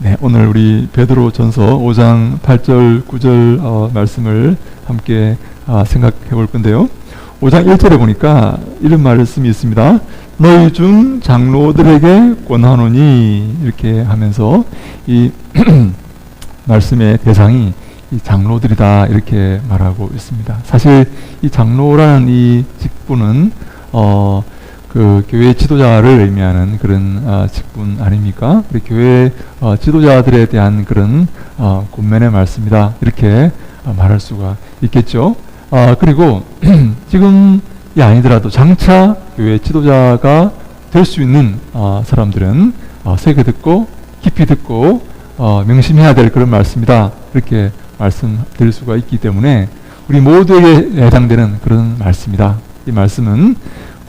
네, 오늘 우리 베드로전서 5장 8절 9절 말씀을 함께 생각해 볼 건데요. 5장 1절에 보니까 이런 말씀이 있습니다. 너희 중 장로들에게 권하노니, 이렇게 하면서 이 말씀의 대상이 이 장로들이다, 이렇게 말하고 있습니다. 사실 이 장로라는 이 직분은 그 교회 지도자를 의미하는 그런 직분 아닙니까? 우리 교회 지도자들에 대한 그런 권면의 말씀이다, 이렇게 말할 수가 있겠죠. 그리고 지금이 아니더라도 장차 교회 지도자가 될 수 있는 사람들은 세게 듣고 깊이 듣고 명심해야 될 그런 말씀이다, 이렇게 말씀드릴 수가 있기 때문에 우리 모두에게 해당되는 그런 말씀이다. 이 말씀은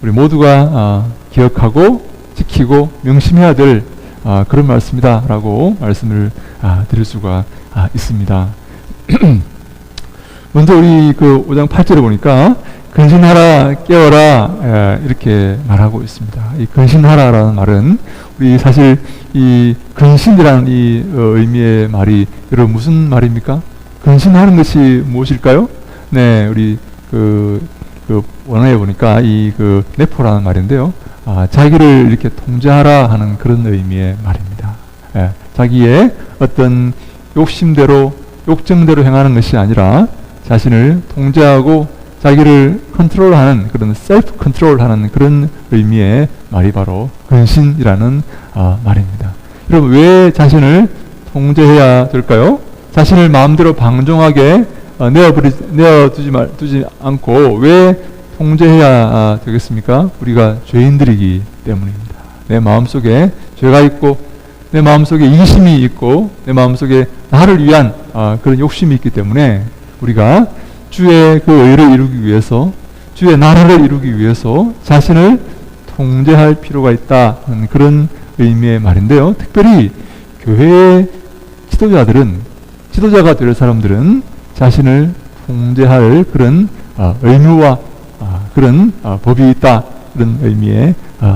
우리 모두가 기억하고 지키고 명심해야 될 그런 말씀이다 라고 말씀을 드릴 수가 있습니다. 먼저 우리 그 5장 8절에 보니까 근신하라 깨어라, 이렇게 말하고 있습니다. 이 근신하라라는 말은 우리 사실 이 근신이라는 이 의미의 말이 여러분 무슨 말입니까? 근신하는 것이 무엇일까요? 네, 우리 그 원어에 보니까 이 그 네포라는 말인데요. 자기를 이렇게 통제하라 하는 그런 의미의 말입니다. 자기의 어떤 욕심대로 욕정대로 행하는 것이 아니라 자신을 통제하고 자기를 컨트롤하는, 그런 셀프 컨트롤하는 그런 의미의 말이 바로 근신이라는 말입니다. 여러분, 왜 자신을 통제해야 될까요? 자신을 마음대로 방종하게 두지 않고 왜 통제해야 되겠습니까? 우리가 죄인들이기 때문입니다. 내 마음속에 죄가 있고 내 마음속에 이기심이 있고 내 마음속에 나를 위한 그런 욕심이 있기 때문에 우리가 주의 그 의를 이루기 위해서, 주의 나라를 이루기 위해서 자신을 통제할 필요가 있다는 그런 의미의 말인데요. 특별히 교회의 지도자가 될 사람들은 자신을 통제할 그런 의무와 그런 법이 있다, 그런 의미의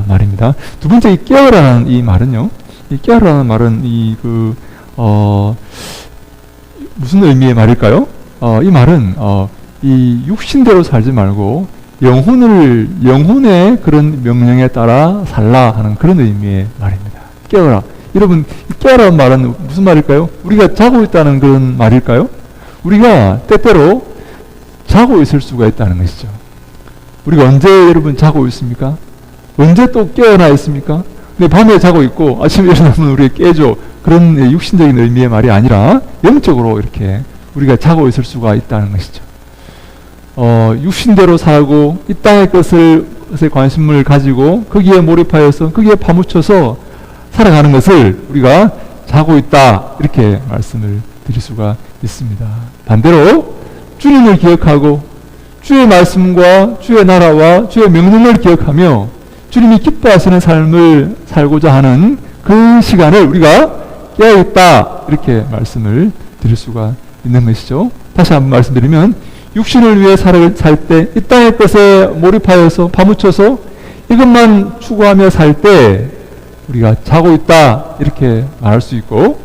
말입니다. 두 번째, 이 깨어라는 이 말은요. 이 깨어라는 말은 무슨 의미의 말일까요? 이 말은 이 육신대로 살지 말고 영혼의 그런 명령에 따라 살라 하는 그런 의미의 말입니다. 깨어라. 여러분, 이 깨어라는 말은 무슨 말일까요? 우리가 자고 있다는 그런 말일까요? 우리가 때때로 자고 있을 수가 있다는 것이죠. 우리가 언제 여러분 자고 있습니까? 언제 또 깨어나 있습니까? 근데 밤에 자고 있고 아침에 일어나면 우리가 깨죠. 그런 육신적인 의미의 말이 아니라 영적으로 이렇게 우리가 자고 있을 수가 있다는 것이죠. 육신대로 살고 이 땅의 것에 관심을 가지고 거기에 몰입하여서 거기에 파묻혀서 살아가는 것을 우리가 자고 있다, 이렇게 말씀을 드릴 수가 있습니다. 반대로 주님을 기억하고 주의 말씀과 주의 나라와 주의 명령을 기억하며 주님이 기뻐하시는 삶을 살고자 하는 그 시간을 우리가 깨어있다, 이렇게 말씀을 드릴 수가 있는 것이죠. 다시 한번 말씀드리면 육신을 위해 살 때 이 땅의 것에 몰입하여서 파묻혀서 이것만 추구하며 살 때 우리가 자고 있다, 이렇게 말할 수 있고,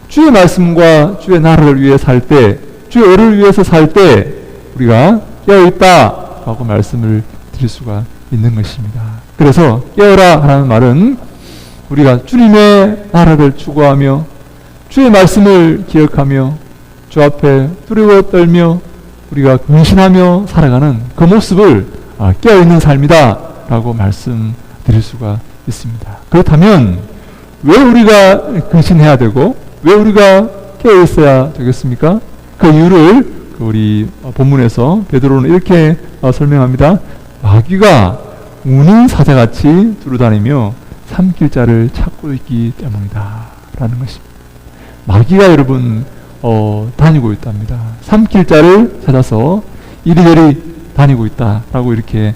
주의 말씀과 주의 나라를 위해 살 때, 주의 의를 위해서 살 때 우리가 깨어있다 라고 말씀을 드릴 수가 있는 것입니다. 그래서 깨어라 하는 말은 우리가 주님의 나라를 추구하며 주의 말씀을 기억하며 주 앞에 두려워 떨며 우리가 근신하며 살아가는 그 모습을 깨어있는 삶이다 라고 말씀드릴 수가 있습니다. 그렇다면 왜 우리가 근신해야 되고 왜 우리가 깨어있어야 되겠습니까? 그 이유를 우리 본문에서 베드로는 이렇게 설명합니다. 마귀가 우는 사자같이 두루다니며 삼킬 자를 찾고 있기 때문이다 라는 것입니다. 마귀가 여러분 다니고 있답니다. 삼킬 자를 찾아서 이리저리 다니고 있다라고 이렇게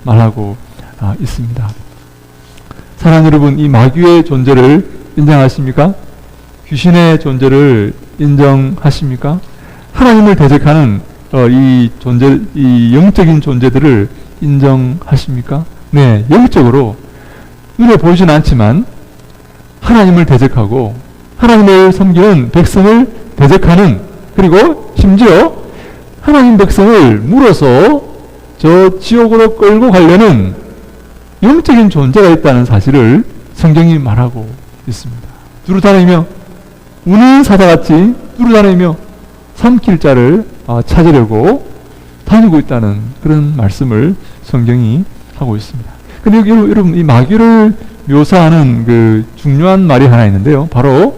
말하고 있습니다. 사랑하는 여러분, 이 마귀의 존재를 인정하십니까? 귀신의 존재를 인정하십니까? 하나님을 대적하는 이 영적인 존재들을 인정하십니까? 네, 영적으로 눈에 보이진 않지만 하나님을 대적하고 하나님을 섬기는 백성을 대적하는, 그리고 심지어 하나님 백성을 물어서 저 지옥으로 끌고 가려는 영적인 존재가 있다는 사실을 성경이 말하고 있습니다. 두루다니며 우는 사자같이 두루다니며 삼킬 자를 찾으려고 다니고 있다는 그런 말씀을 성경이 하고 있습니다. 근데 여러분, 이 마귀를 묘사하는 그 중요한 말이 하나 있는데요. 바로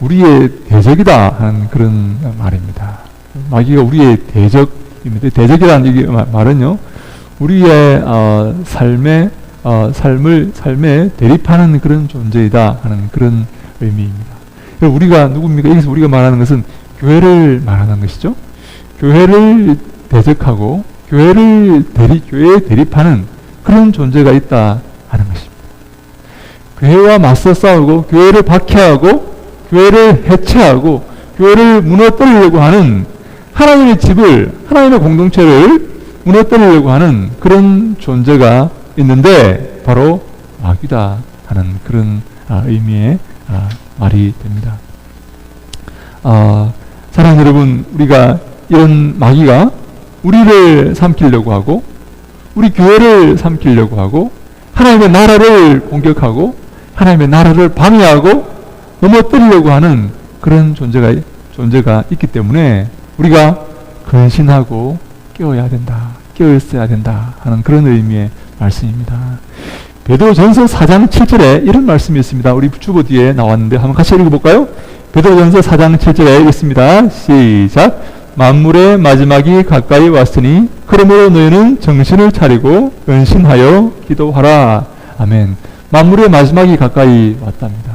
우리의 대적이다 하는 그런 말입니다. 마귀가 우리의 대적입니다. 대적이라는 이 말은요, 우리의 삶에 대립하는 그런 존재이다 하는 그런 의미입니다. 우리가 누굽니까? 여기서 우리가 말하는 것은 교회를 말하는 것이죠. 교회를 대적하고 교회에 대립하는 그런 존재가 있다 하는 것입니다. 교회와 맞서 싸우고 교회를 박해하고 교회를 해체하고 교회를 무너뜨리려고 하는, 하나님의 집을, 하나님의 공동체를 무너뜨리려고 하는 그런 존재가 있는데 바로 마귀다 하는 그런 의미의 말이 됩니다. 사랑하는 여러분, 우리가 이런 마귀가 우리를 삼키려고 하고 우리 교회를 삼키려고 하고 하나님의 나라를 공격하고 하나님의 나라를 방해하고 넘어뜨리려고 하는 그런 존재가 있기 때문에 우리가 근신하고 깨어야 있어야 된다 하는 그런 의미의 말씀입니다. 베드로전서 4장 7절에 이런 말씀이 있습니다. 우리 주보 뒤에 나왔는데 한번 같이 읽어볼까요? 베드로전서 4장 7절에 읽습니다. 시작. 만물의 마지막이 가까이 왔으니 그러므로 너희는 정신을 차리고 근신하여 기도하라. 아멘. 만물의 마지막이 가까이 왔답니다.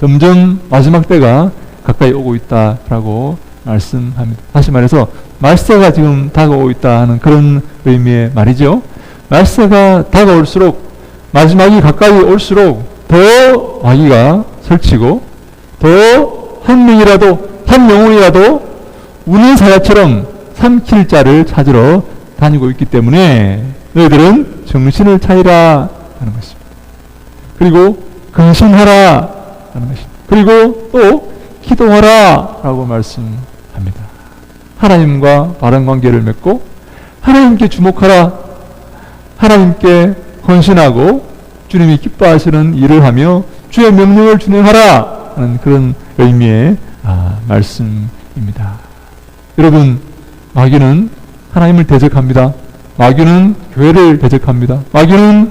점점 마지막 때가 가까이 오고 있다라고 말씀합니다. 다시 말해서 말세가 지금 다가오고 있다 하는 그런 의미의 말이죠. 말세가 다가올수록, 마지막이 가까이 올수록 더 마귀가 설치고 더 한 명이라도, 한 영혼이라도 우는 사자처럼 삼킬 자를 찾으러 다니고 있기 때문에 너희들은 정신을 차리라 하는 것입니다. 그리고 근신하라 하는 것입니다. 그리고 또 기도하라 라고 말씀합니다. 하나님과 바른 관계를 맺고 하나님께 주목하라, 하나님께 헌신하고 주님이 기뻐하시는 일을 하며 주의 명령을 준행하라 하는 그런 의미의 말씀입니다. 여러분, 마귀는 하나님을 대적합니다. 마귀는 교회를 대적합니다. 마귀는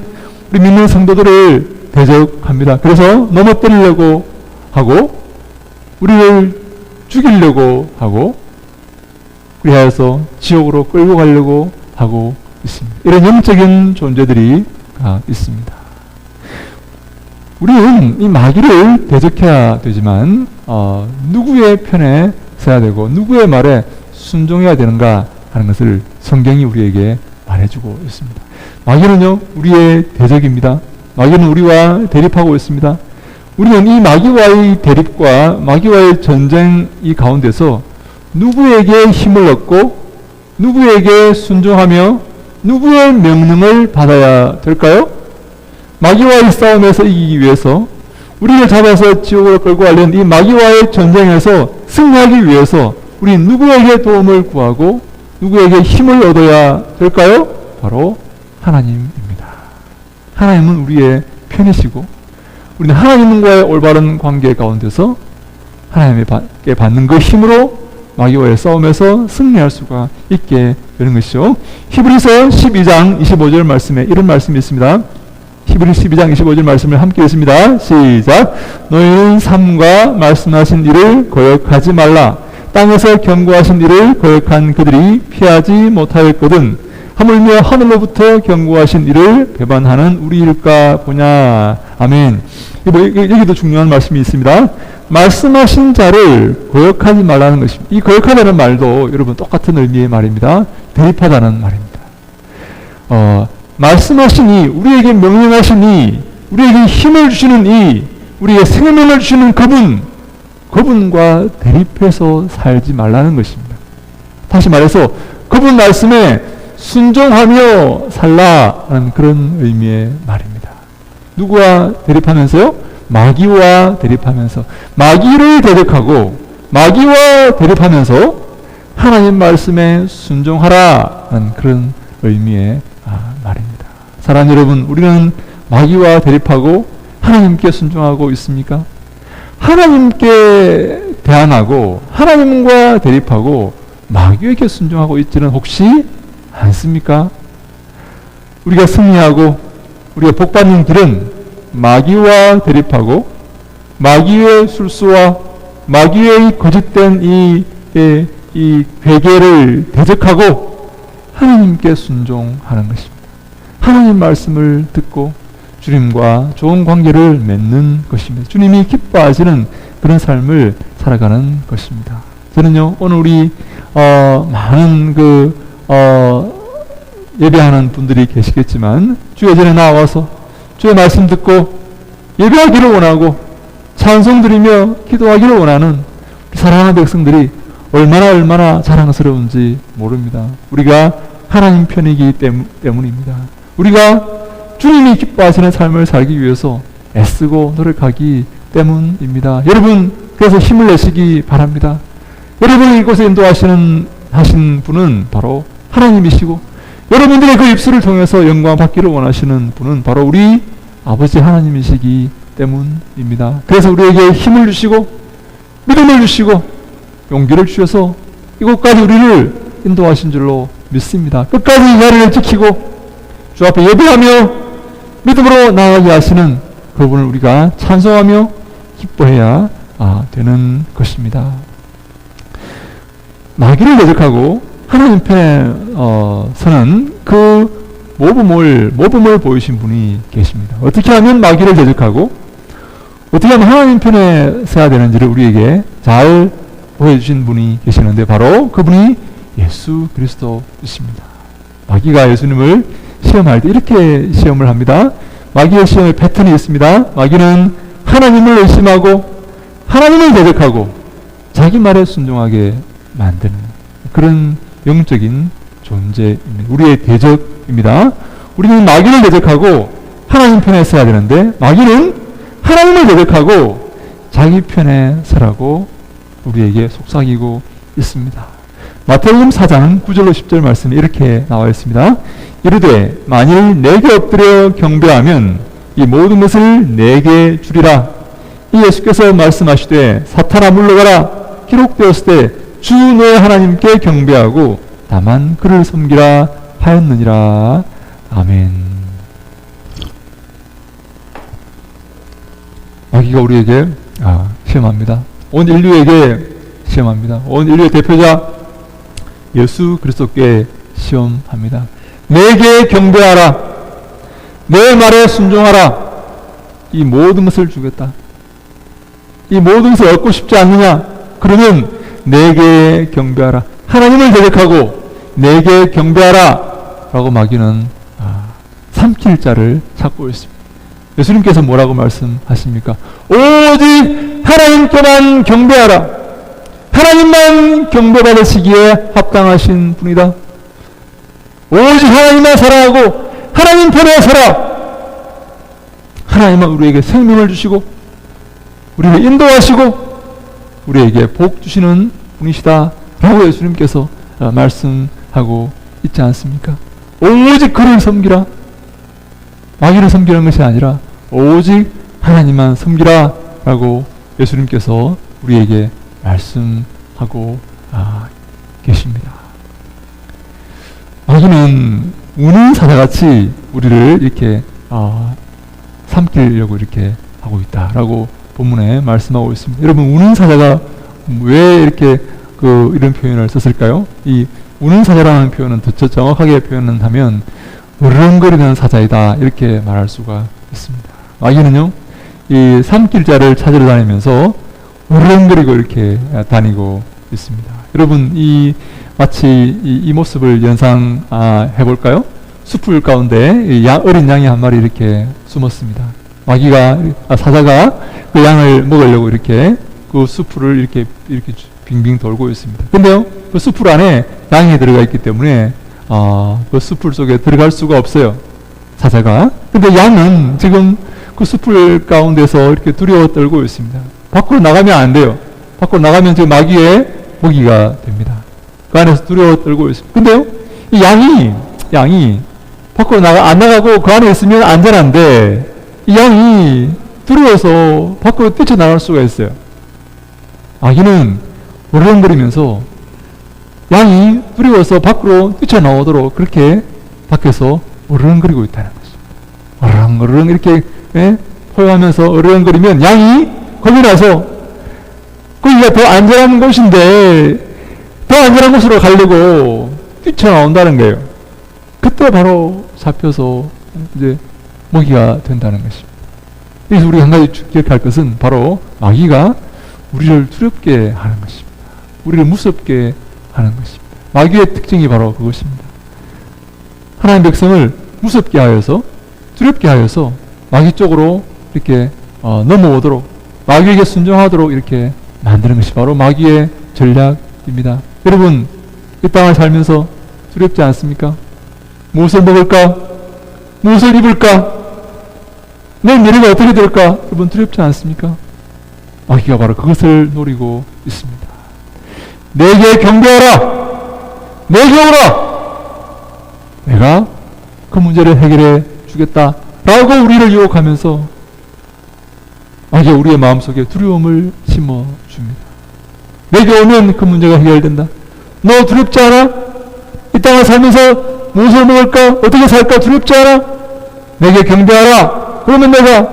우리 믿는 성도들을 대적합니다. 그래서 넘어뜨리려고 하고 우리를 죽이려고 하고 그리하여서 지옥으로 끌고 가려고 하고 있습니다. 이런 영적인 존재들이 있습니다. 우리는 이 마귀를 대적해야 되지만 누구의 편에 서야 되고 누구의 말에 순종해야 되는가 하는 것을 성경이 우리에게 말해주고 있습니다. 마귀는요, 우리의 대적입니다. 마귀는 우리와 대립하고 있습니다. 우리는 이 마귀와의 대립과 마귀와의 전쟁 이 가운데서 누구에게 힘을 얻고 누구에게 순종하며 누구의 명령을 받아야 될까요? 마귀와의 싸움에서 이기기 위해서, 우리를 잡아서 지옥으로 끌고 가려는 이 마귀와의 전쟁에서 승리하기 위해서 우리 누구에게 도움을 구하고 누구에게 힘을 얻어야 될까요? 바로 하나님입니다. 하나님은 우리의 편이시고 우리는 하나님과의 올바른 관계 가운데서 하나님께 받는 그 힘으로 마귀와의 싸움에서 승리할 수가 있게 되는 것이죠. 히브리서 12장 25절 말씀에 이런 말씀이 있습니다. 히브리서 12장 25절 말씀을 함께 읽습니다. 시작. 너희는 삼가 말씀하신 일을 거역하지 말라. 땅에서 경고하신 일을 거역한 그들이 피하지 못하였거든. 하물며 하늘로부터 경고하신 일을 배반하는 우리일까 보냐. 아멘. 여기도 중요한 말씀이 있습니다. 말씀하신 자를 거역하지 말라는 것입니다. 이 거역하다는 말도 여러분 똑같은 의미의 말입니다. 대립하다는 말입니다. 말씀하시니, 우리에게 명령하시니, 우리에게 힘을 주시는 이, 우리에게 생명을 주시는 그분과 대립해서 살지 말라는 것입니다. 다시 말해서 그분 말씀에 순종하며 살라는 그런 의미의 말입니다. 누구와 대립하면서요? 마귀와 대립하면서 마귀를 대적하고 마귀와 대립하면서 하나님 말씀에 순종하라는 그런 의미의 말입니다. 사랑하는 여러분, 우리는 마귀와 대립하고 하나님께 순종하고 있습니까? 하나님께 대항하고 하나님과 대립하고 마귀에게 순종하고 있지는 혹시 않습니까? 우리가 승리하고 우리가 복받는 길은 마귀와 대립하고 마귀의 술수와 마귀의 거짓된 이 회개를 대적하고 하나님께 순종하는 것입니다. 하나님 말씀을 듣고 주님과 좋은 관계를 맺는 것입니다. 주님이 기뻐하시는 그런 삶을 살아가는 것입니다. 저는요, 오늘 우리 많은 예배하는 분들이 계시겠지만 주의 전에 나와서 주의 말씀 듣고 예배하기를 원하고 찬송 드리며 기도하기를 원하는 사랑하는 백성들이 얼마나 자랑스러운지 모릅니다. 우리가 하나님 편이기 때문입니다. 우리가 주님이 기뻐하시는 삶을 살기 위해서 애쓰고 노력하기 때문입니다. 여러분, 그래서 힘을 내시기 바랍니다. 여러분을 이곳에 하신 분은 바로 하나님이시고 여러분들의 그 입술을 통해서 영광 받기를 원하시는 분은 바로 우리 아버지 하나님이시기 때문입니다. 그래서 우리에게 힘을 주시고 믿음을 주시고 용기를 주셔서 이곳까지 우리를 인도하신 줄로 믿습니다. 끝까지 이 자리를 지키고 주 앞에 예배하며 믿음으로 나아가게 하시는 그분을 우리가 찬송하며 기뻐해야 되는 것입니다. 마귀를 대적하고 하나님 편에 서는 그 모범을 보이신 분이 계십니다. 어떻게 하면 마귀를 대적하고 어떻게 하면 하나님 편에 서야 되는지를 우리에게 잘 보여주신 분이 계시는데 바로 그분이 예수 그리스도이십니다. 마귀가 예수님을 시험할 때 이렇게 시험을 합니다. 마귀의 시험의 패턴이 있습니다. 마귀는 하나님을 의심하고 하나님을 대적하고 자기 말에 순종하게 만드는 그런 영적인 존재입니다. 우리의 대적입니다. 우리는 마귀를 대적하고 하나님 편에 서야 되는데 마귀는 하나님을 대적하고 자기 편에 서라고 우리에게 속삭이고 있습니다. 마태복음 4장 9절로 10절 말씀이 이렇게 나와 있습니다. 이르되 만일 내게 엎드려 경배하면 이 모든 것을 내게 주리라. 이 예수께서 말씀하시되 사탄아 물러가라. 기록되었을 때 주 너의 하나님께 경배하고 다만 그를 섬기라 하였느니라. 아멘. 마귀가 우리에게 시험합니다. 온 인류에게 시험합니다. 온 인류의 대표자 예수 그리스도께 시험합니다. 내게 경배하라. 내 말에 순종하라. 이 모든 것을 주겠다. 이 모든 것을 얻고 싶지 않느냐? 그러면 내게 경배하라. 하나님을 대적하고 내게 경배하라 라고 마귀는 삼킬 자를 찾고 있습니다. 예수님께서 뭐라고 말씀하십니까? 오직 하나님께만 경배하라. 하나님만 경배받으시기에 합당하신 분이다. 오직 하나님만 사랑하고 하나님 편에 서라. 하나님은 우리에게 생명을 주시고 우리를 인도하시고 우리에게 복 주시는 분이시다 라고 예수님께서 말씀하고 있지 않습니까? 오직 그를 섬기라. 마귀를 섬기는 것이 아니라 오직 하나님만 섬기라 라고 예수님께서 우리에게 말씀하고 계십니다. 마귀는 우는 사자같이 우리를 이렇게 삼키려고 이렇게 하고 있다라고 본문에 말씀하고 있습니다. 여러분, 우는 사자가 왜 이렇게 이런 표현을 썼을까요? 이 우는 사자라는 표현은 더 정확하게 표현한다면 으르렁거리는 사자이다 이렇게 말할 수가 있습니다. 마귀는요, 이 삼킬 자를 찾으러 다니면서 으르렁거리고 이렇게 다니고 있습니다. 여러분, 마치 이 모습을 연상해 볼까요? 숲풀 가운데 어린 양이 한 마리 이렇게 숨었습니다. 사자가 그 양을 먹으려고 이렇게 그 숲풀을 이렇게 빙빙 돌고 있습니다. 근데요, 그 숲풀 안에 양이 들어가 있기 때문에 그 숲풀 속에 들어갈 수가 없어요, 사자가. 근데 양은 지금 그 숲을 가운데서 이렇게 두려워 떨고 있습니다. 밖으로 나가면 안 돼요. 밖으로 나가면 지금 마귀의 먹이가 됩니다. 그 안에서 두려워 떨고 있습니다. 근데요, 이 양이 밖으로 안 나가고 그 안에 있으면 안전한데, 이 양이 두려워서 밖으로 뛰쳐나갈 수가 있어요. 마귀는 으르렁거리면서 양이 두려워서 밖으로 뛰쳐나오도록 그렇게 밖에서 으르렁거리고 있다는 거죠. 으르렁으르렁 이렇게 포효하면서 으르렁거리면 양이 겁이 나서 거기가 더 안전한 곳인데 더 안전한 곳으로 가려고 뛰쳐나온다는 거예요. 그때 바로 잡혀서 이제 먹이가 된다는 것입니다. 그래서 우리가 한 가지 기억할 것은 바로 마귀가 우리를 두렵게 하는 것입니다. 우리를 무섭게 하는 것입니다. 마귀의 특징이 바로 그것입니다. 하나님 백성을 무섭게 하여서 두렵게 하여서 마귀 쪽으로 이렇게 넘어오도록 마귀에게 순종하도록 이렇게 만드는 것이 바로 마귀의 전략입니다. 여러분 이 땅을 살면서 두렵지 않습니까? 무엇을 먹을까? 무엇을 입을까? 내 미래가 어떻게 될까? 여러분 두렵지 않습니까? 마귀가 바로 그것을 노리고 있습니다. 내게 경배하라! 내게 오라! 내가 그 문제를 해결해 주겠다 라고 우리를 유혹하면서 마귀가 우리의 마음속에 두려움을 심어줍니다. 내게 오면 그 문제가 해결된다. 너 두렵지 않아? 이 땅을 살면서 무엇을 먹을까? 어떻게 살까? 두렵지 않아? 내게 경배하라! 그러면 내가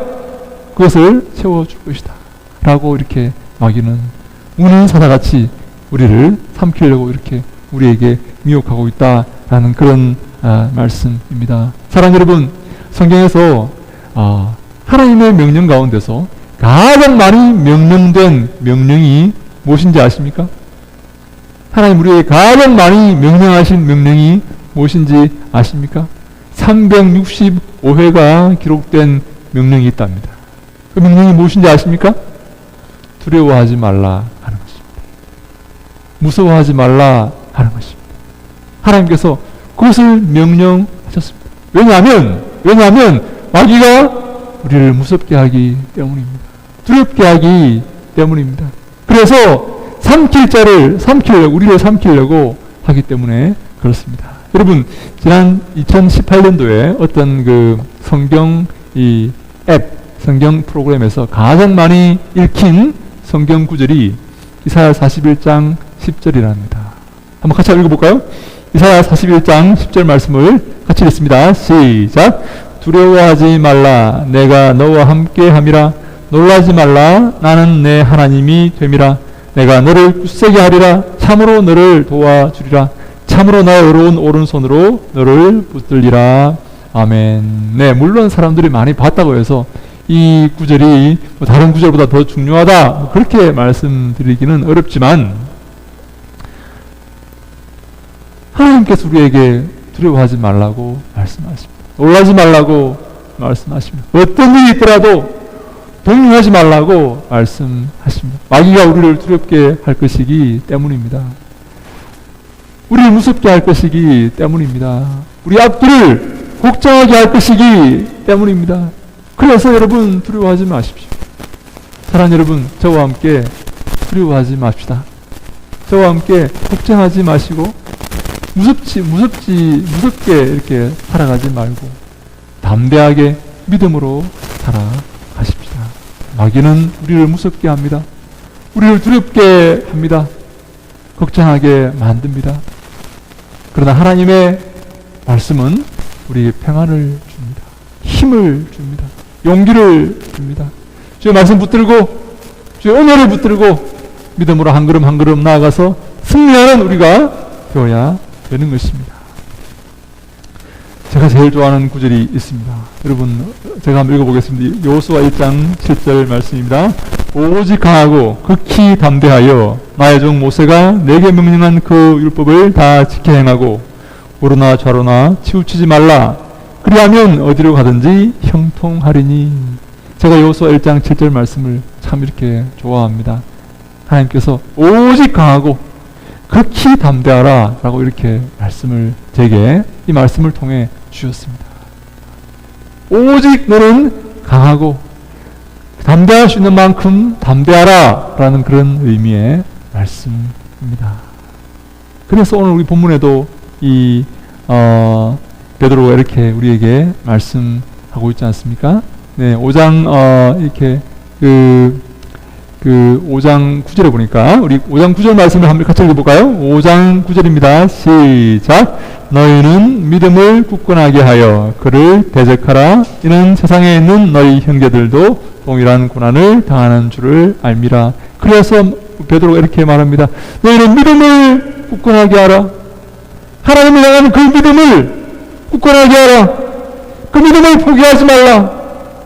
그것을 채워줄 것이다 라고 이렇게 마귀는 우는 사자같이 우리를 삼키려고 이렇게 우리에게 미혹하고 있다라는 그런 말씀입니다. 사랑하는 여러분, 성경에서 하나님의 명령 가운데서 가장 많이 명령된 명령이 무엇인지 아십니까? 하나님 우리에게 가장 많이 명령하신 명령이 무엇인지 아십니까? 365회가 기록된 명령이 있답니다. 그 명령이 무엇인지 아십니까? 두려워하지 말라 하는 것입니다. 무서워하지 말라 하는 것입니다. 하나님께서 그것을 명령하셨습니다. 왜냐하면 마귀가 우리를 무섭게 하기 때문입니다. 두렵게 하기 때문입니다. 그래서 우리를 삼키려고 하기 때문에 그렇습니다. 여러분, 지난 2018년도에 어떤 그 성경 성경 프로그램에서 가장 많이 읽힌 성경 구절이 이사야 41장 10절이랍니다. 한번 같이 읽어볼까요? 이사야 41장 10절 말씀을 같이 읽습니다. 시작. 두려워하지 말라. 내가 너와 함께 함이라. 놀라지 말라. 나는 내 하나님이 됨이라. 내가 너를 굳세게 하리라. 참으로 너를 도와주리라. 참으로 나의 의로운 오른손으로 너를 붙들리라. 아멘. 네, 물론 사람들이 많이 봤다고 해서 이 구절이 다른 구절보다 더 중요하다 그렇게 말씀드리기는 어렵지만 하나님께서 우리에게 두려워하지 말라고 말씀하십니다. 놀라지 말라고 말씀하십니다. 어떤 일이 있더라도 동요하지 말라고 말씀하십니다. 마귀가 우리를 두렵게 할 것이기 때문입니다. 우리를 무섭게 할 것이기 때문입니다. 우리 앞길을 걱정하게 할 것이기 때문입니다. 그래서 여러분 두려워하지 마십시오. 사랑하는 여러분, 저와 함께 두려워하지 맙시다. 저와 함께 걱정하지 마시고 무섭게 이렇게 살아가지 말고 담대하게 믿음으로 살아가십시다. 마귀는 우리를 무섭게 합니다. 우리를 두렵게 합니다. 걱정하게 만듭니다. 그러나 하나님의 말씀은 우리에게 평안을 줍니다. 힘을 줍니다. 용기를 줍니다. 주의 말씀 붙들고 주의 은혜를 붙들고 믿음으로 한 걸음 한 걸음 나아가서 승리하는 우리가 되어야 되는 것입니다. 제가 제일 좋아하는 구절이 있습니다. 여러분, 제가 한번 읽어보겠습니다. 여호수아 1장 7절 말씀입니다. 오직 강하고 극히 담대하여 나의 종 모세가 내게 명령한 그 율법을 다 지켜 행하고 오르나 좌로나 치우치지 말라. 그리하면 어디로 가든지 형통하리니. 제가 여호수아 1장 7절 말씀을 참 이렇게 좋아합니다. 하나님께서 오직 강하고 극히 담대하라 라고 이렇게 말씀을 제게 이 말씀을 통해 주셨습니다. 오직 너는 강하고 담대할 수 있는 만큼 담대하라 라는 그런 의미의 말씀입니다. 그래서 오늘 우리 본문에도 이 베드로가 이렇게 우리에게 말씀하고 있지 않습니까? 네, 5장 이렇게 그 5장 9절에 보니까 우리 5장 9절 말씀을 한번 같이 읽어볼까요? 5장 9절입니다. 시작. 너희는 믿음을 굳건하게 하여 그를 대적하라. 이는 세상에 있는 너희 형제들도 동일한 고난을 당하는 줄을 알미라. 그래서 베드로가 이렇게 말합니다. 너희는 믿음을 굳건하게 하라. 하나님을 향하는 그 믿음을 굳건하게 하라. 그 믿음을 포기하지 말라.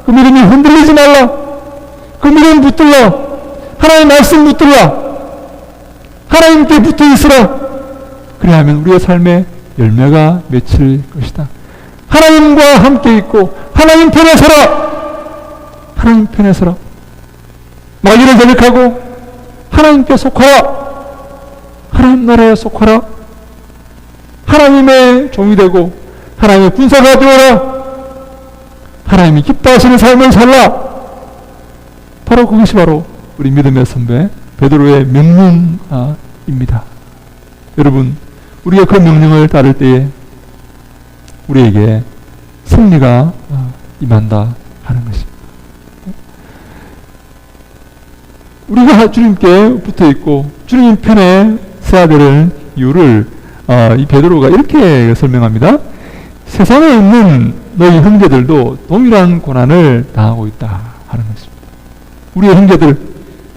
그 믿음이 흔들리지 말라. 그 믿음 붙들라. 하나님 말씀 붙들라. 하나님께 붙어 있으라. 그래야하면 우리의 삶에 열매가 맺힐 것이다. 하나님과 함께 있고 하나님 편에 서라. 하나님 편에 서라. 마귀를 대적하고 하나님께 속하라. 하나님 나라에 속하라. 하나님의 종이 되고 하나님의 군사가 되어라. 하나님이 기뻐하시는 삶을 살라. 바로 그것이 바로 우리 믿음의 선배 베드로의 명령입니다. 여러분, 우리가 그 명령을 따를 때에 우리에게 승리가 임한다 하는 것입니다. 우리가 주님께 붙어 있고 주님 편에 서야 되는 이유를 이 베드로가 이렇게 설명합니다. 세상에 있는 너희 형제들도 동일한 고난을 당하고 있다 하는 것입니다. 우리의 형제들,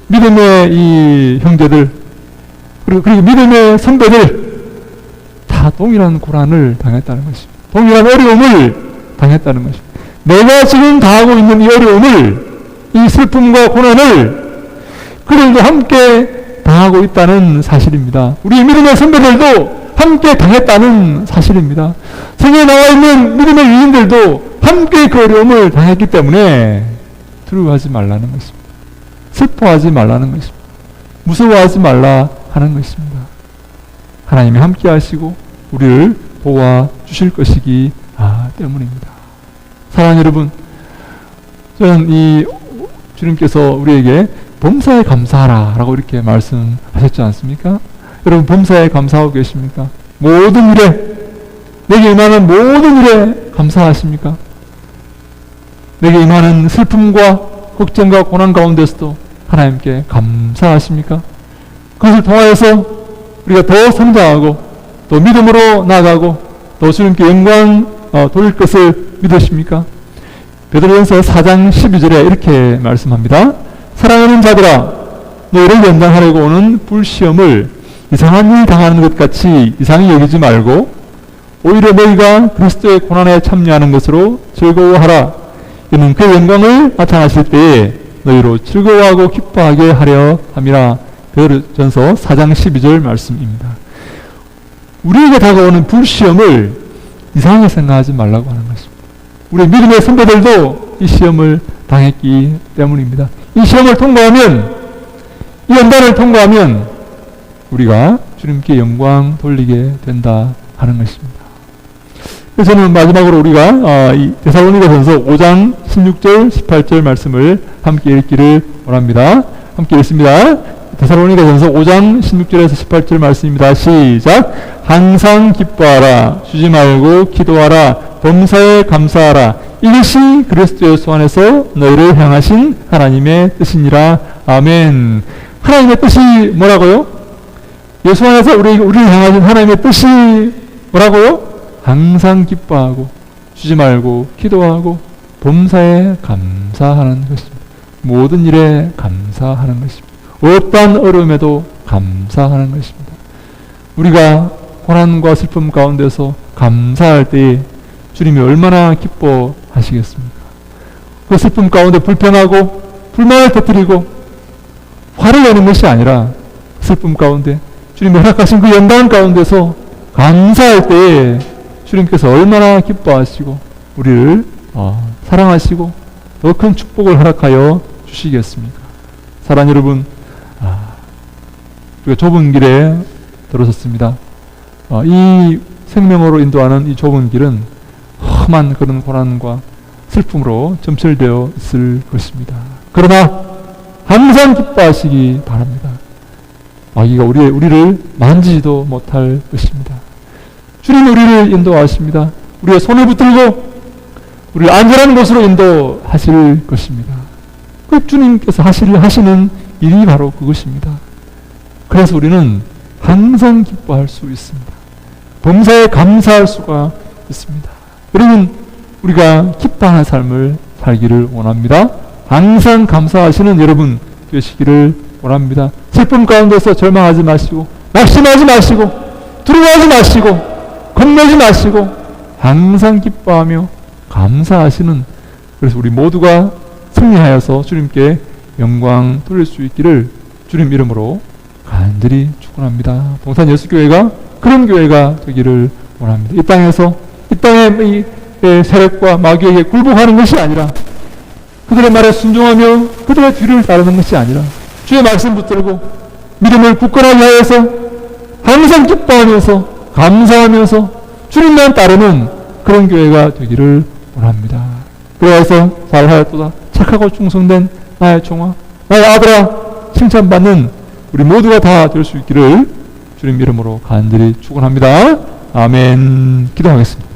믿음의 이 형제들, 그리고 믿음의 선배들 다 동일한 고난을 당했다는 것입니다. 동일한 어려움을 당했다는 것입니다. 내가 지금 당하고 있는 이 어려움을, 이 슬픔과 고난을 그들도 함께 당하고 있다는 사실입니다. 우리 믿음의 선배들도 함께 당했다는 사실입니다. 성경에 나와 있는 믿음의 위인들도 함께 그 어려움을 당했기 때문에 두려워하지 말라는 것입니다. 슬퍼하지 말라는 것입니다. 무서워하지 말라 하는 것입니다. 하나님이 함께 하시고 우리를 도와주실 것이기 때문입니다. 사랑하는 여러분, 저는 이 주님께서 우리에게 범사에 감사하라 라고 이렇게 말씀하셨지 않습니까? 여러분, 범사에 감사하고 계십니까? 모든 일에, 내게 임하는 모든 일에 감사하십니까? 내게 임하는 슬픔과 걱정과 고난 가운데서도 하나님께 감사하십니까? 그것을 통하여서 우리가 더 성장하고 또 믿음으로 나아가고 또 주님께 영광 돌릴 것을 믿으십니까? 베드로전서 4장 12절에 이렇게 말씀합니다. 사랑하는 자들아, 너희를 연단하려고 오는 불시험을 이상한 일 당하는 것 같이 이상히 여기지 말고 오히려 너희가 그리스도의 고난에 참여하는 것으로 즐거워하라. 이는 그 영광을 나타나실 때에 너희로 즐거워하고 기뻐하게 하려 함이라. 베드로전서 4장 12절 말씀입니다. 우리에게 다가오는 불시험을 이상하게 생각하지 말라고 하는 것입니다. 우리 믿음의 선배들도 이 시험을 당했기 때문입니다. 이 시험을 통과하면, 이 연단을 통과하면 우리가 주님께 영광 돌리게 된다 하는 것입니다. 그래서 저는 마지막으로 우리가 이 데살로니가전서 5장 16절 18절 말씀을 함께 읽기를 원합니다. 함께 읽습니다. 데살로니가전서 5장 16절에서 18절 말씀입니다. 시작. 항상 기뻐하라. 쉬지 말고 기도하라. 범사에 감사하라. 이것이 그리스도 예수 안에서 너희를 향하신 하나님의 뜻이니라. 아멘. 하나님의 뜻이 뭐라고요? 예수 안에서 우리를 향하신 하나님의 뜻이 뭐라고요? 항상 기뻐하고 쉬지 말고 기도하고 범사에 감사하는 것입니다. 모든 일에 감사하는 것입니다. 어떠한 어려움에도 감사하는 것입니다. 우리가 고난과 슬픔 가운데서 감사할 때에 주님이 얼마나 기뻐하시겠습니까? 그 슬픔 가운데 불평하고 불만을 터뜨리고 화를 내는 것이 아니라 슬픔 가운데 주님이 허락하신 그 연단 가운데서 감사할 때에 주님께서 얼마나 기뻐하시고 우리를 사랑하시고 더 큰 축복을 허락하여 주시겠습니까? 사랑하는 여러분, 우리가 좁은 길에 들어섰습니다. 이 생명으로 인도하는 이 좁은 길은 험한 그런 고난과 슬픔으로 점철되어 있을 것입니다. 그러나 항상 기뻐하시기 바랍니다. 마귀가 우리를 만지지도 못할 것입니다. 주님 우리를 인도하십니다. 우리의 손을 붙들고 우리를 안전한 곳으로 인도하실 것입니다. 그 주님께서 하시는 일이 바로 그것입니다. 그래서 우리는 항상 기뻐할 수 있습니다. 범사에 감사할 수가 있습니다. 여러분, 우리가 기뻐하는 삶을 살기를 원합니다. 항상 감사하시는 여러분 되시기를 원합니다. 슬픔 가운데서 절망하지 마시고, 낙심하지 마시고, 두려워하지 마시고, 겁내지 마시고, 항상 기뻐하며 감사하시는, 그래서 우리 모두가 승리하여서 주님께 영광 돌릴 수 있기를 주님 이름으로 간절히 축원합니다. 동산 예수교회가 그런 교회가 되기를 원합니다. 이 땅의 이 세력과 마귀에게 굴복하는 것이 아니라, 그들의 말에 순종하며 그들의 뒤를 따르는 것이 아니라, 주의 말씀 붙들고 믿음을 굳건하게 하여서 항상 기뻐하면서 감사하면서 주님만 따르는 그런 교회가 되기를 원합니다. 그래서 잘하였도다, 착하고 충성된 나의 종아, 나의 아들아, 칭찬받는 우리 모두가 다 될 수 있기를 주님 이름으로 간절히 축원합니다. 아멘. 기도하겠습니다.